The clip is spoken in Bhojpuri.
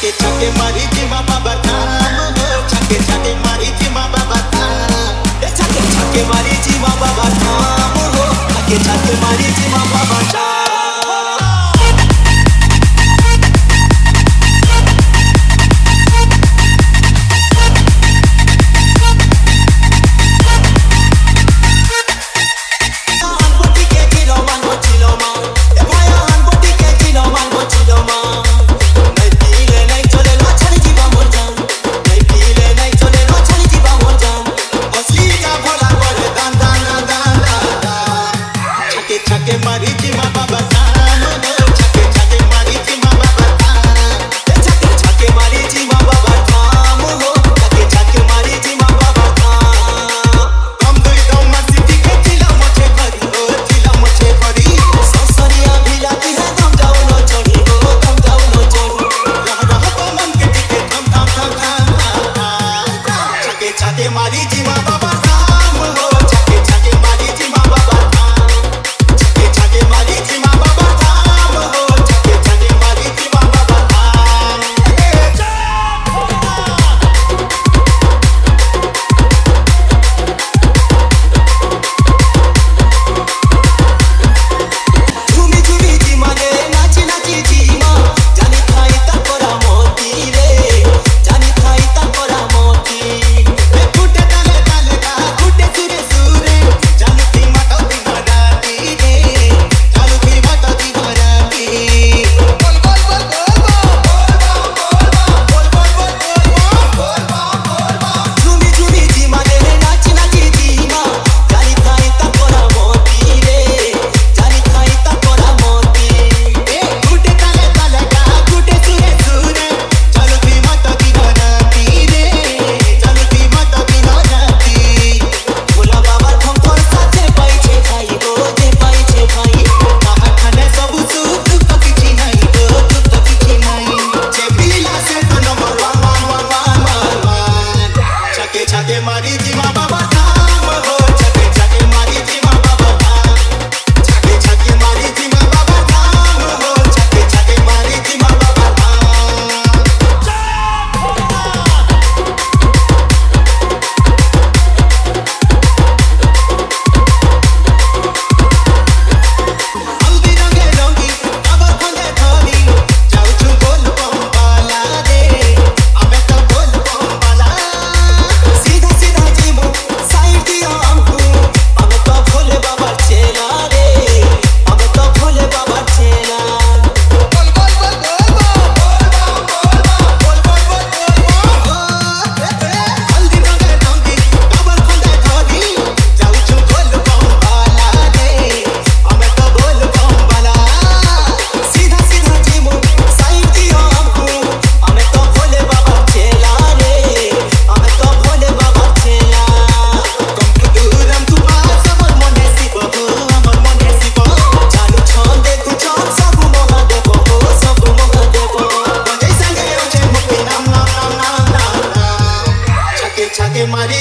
छके मारी जिमा बाबा धाम छके छके मारी जिमा बाबा धाम छके छके मारी जिमा बाबा धाम छके छके मारी जिमा बाबा धाम छके मारी जिमा बाबा धाम छके छके मारी जिमा बाबा धाम छके छके मारी जिमा बाबा धाम छके छके मारी जिमा बाबा धाम हम दुई दो मस्ती के चिला मचे भरी ससरिया भिलाती है हम जाओ न चढ़ी रह रह मन के टिके थम थम थम छके छके मारी जिमा बाबा धाम छके छके मारी जिमा बाबा छके मारी जिमा बाबा धाम छके छके मारी जिमा बाबा धाम छके छके मारी जिमा बाबा धाम छके छके मारी जिमा बाबा हल्दी रंगे रंगी अब खंडे धनी जाऊ छु बोल पंपाला रे हमें तो बोल पंपाला छके मारी